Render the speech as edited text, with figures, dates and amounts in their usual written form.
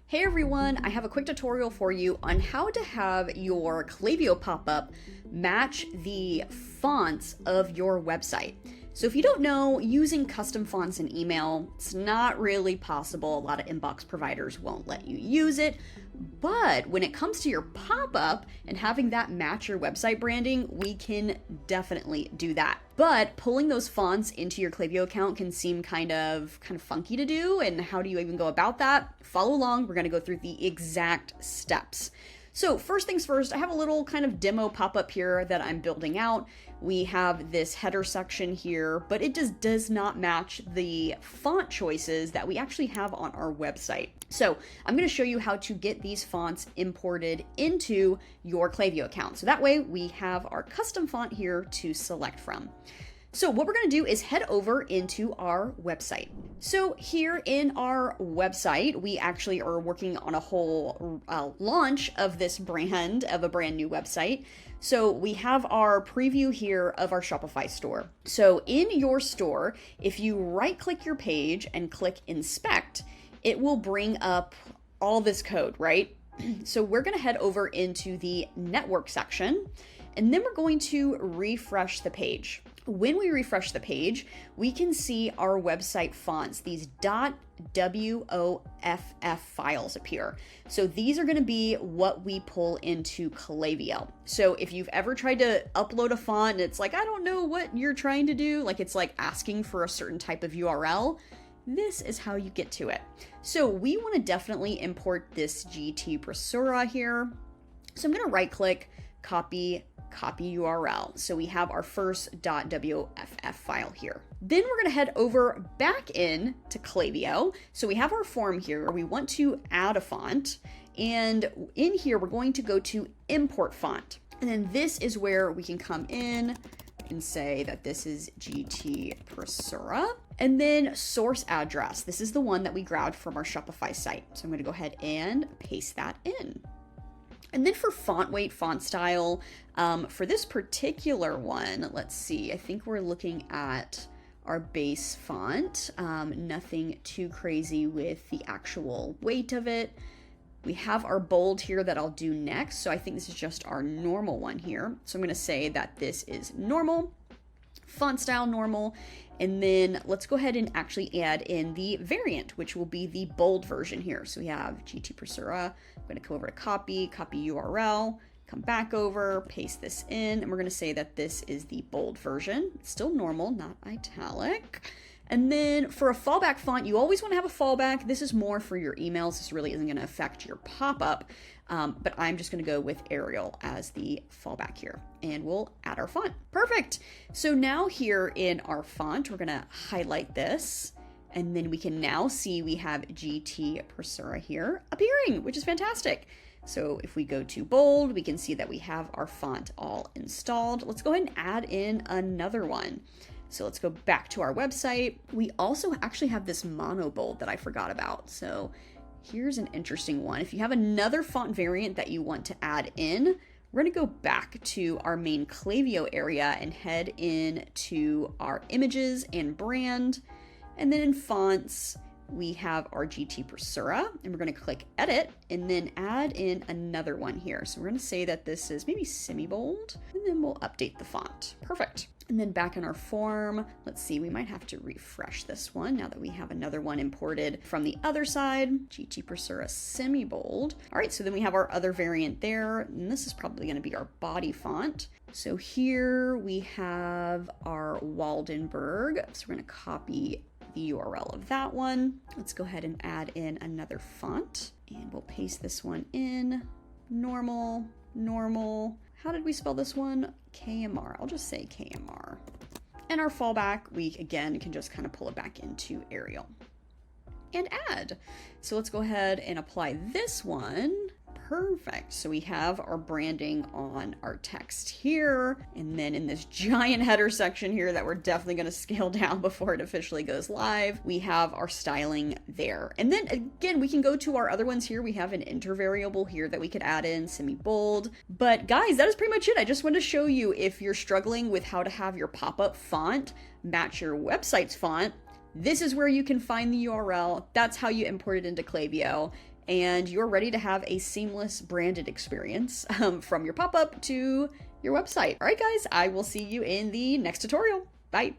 Hey everyone, I have a quick tutorial for you on how to have your Klaviyo pop-up match the fonts of your website. So if you don't know, using custom fonts in email, it's not really possible. A lot of inbox providers won't let you use it. But when it comes to your pop-up and having that match your website branding, we can definitely do that. But pulling those fonts into your Klaviyo account can seem kind of funky to do. And how do you even go about that? Follow along. We're going to go through the exact steps. So first things first, I have a little kind of demo pop-up here that I'm building out. We have this header section here, but it just does not match the font choices that we actually have on our website. So I'm going to show you how to get these fonts imported into your Klaviyo account. So that way we have our custom font here to select from. So what we're going to do is head over into our website. So here in our website, we actually are working on a whole launch of this brand, of a brand new website. So we have our preview here of our Shopify store. So in your store, if you right click your page and click inspect, it will bring up all this code, right? So we're going to head over into the network section, and then we're going to refresh the page. When we refresh the page, we can see our website fonts, these .woff files appear. So these are going to be what we pull into Klaviyo. So if you've ever tried to upload a font and it's like, I don't know what you're trying to do, like it's like asking for a certain type of URL, this is how you get to it. So we want to definitely import this GT Pressura here. So I'm going to right click, copy URL. So we have our first .woff file here. Then we're going to head over back in to Klaviyo. So we have our form here. We want to add a font. And in here, we're going to go to import font. And then this is where we can come in and say that this is GT Pressura. And then source address. This is the one that we grabbed from our Shopify site. So I'm going to go ahead and paste that in. And then for font weight, font style, for this particular one, let's see, I think we're looking at our base font, nothing too crazy with the actual weight of it. We have our bold here that I'll do next. So I think this is just our normal one here. So I'm going to say that this is normal, font style normal, and then let's go ahead and actually add in the variant, which will be the bold version here. So we have GT Pressura. I'm going to go over to copy URL, come back over, paste this in, and we're going to say that this is the bold version. It's still normal, not italic. And then for a fallback font, you always want to have a fallback. This is more for your emails. This really isn't going to affect your pop-up, but I'm just going to go with Arial as the fallback here, and we'll add our font. Perfect. So now here in our font, we're going to highlight this, and then we can now see we have GT Pressura here appearing, which is fantastic. So if we go to bold, we can see that we have our font all installed. Let's go ahead and add in another one. So let's go back to our website. We also actually have this mono bold that I forgot about. So here's an interesting one. If you have another font variant that you want to add in, we're going to go back to our main Klaviyo area and head in to our images and brand. And then in fonts, we have our GT Pressura, and we're going to click edit and then add in another one here. So we're going to say that this is maybe semi-bold, and then we'll update the font. Perfect. And then back in our form, let's see, we might have to refresh this one now that we have another one imported from the other side, GT Pressura semi-bold. All right, so then we have our other variant there, and this is probably going to be our body font. So here we have our Waldenberg. So we're going to copy the URL of that one. Let's go ahead and add in another font, and we'll paste this one in. Normal. How did we spell this one? KMR. I'll just say KMR. And our fallback, we again can just kind of pull it back into Arial and add. So let's go ahead and apply this one. Perfect. So we have our branding on our text here, and then in this giant header section here that we're definitely going to scale down before it officially goes live, we have our styling there. And then again, we can go to our other ones here. We have an enter variable here that we could add in, semi-bold. But guys, that is pretty much it. I just wanted to show you, if you're struggling with how to have your pop-up font match your website's font, this is where you can find the URL. That's how you import it into Klaviyo. and you're ready to have a seamless branded experience from your pop-up to your website. All right, guys, I will see you in the next tutorial. Bye.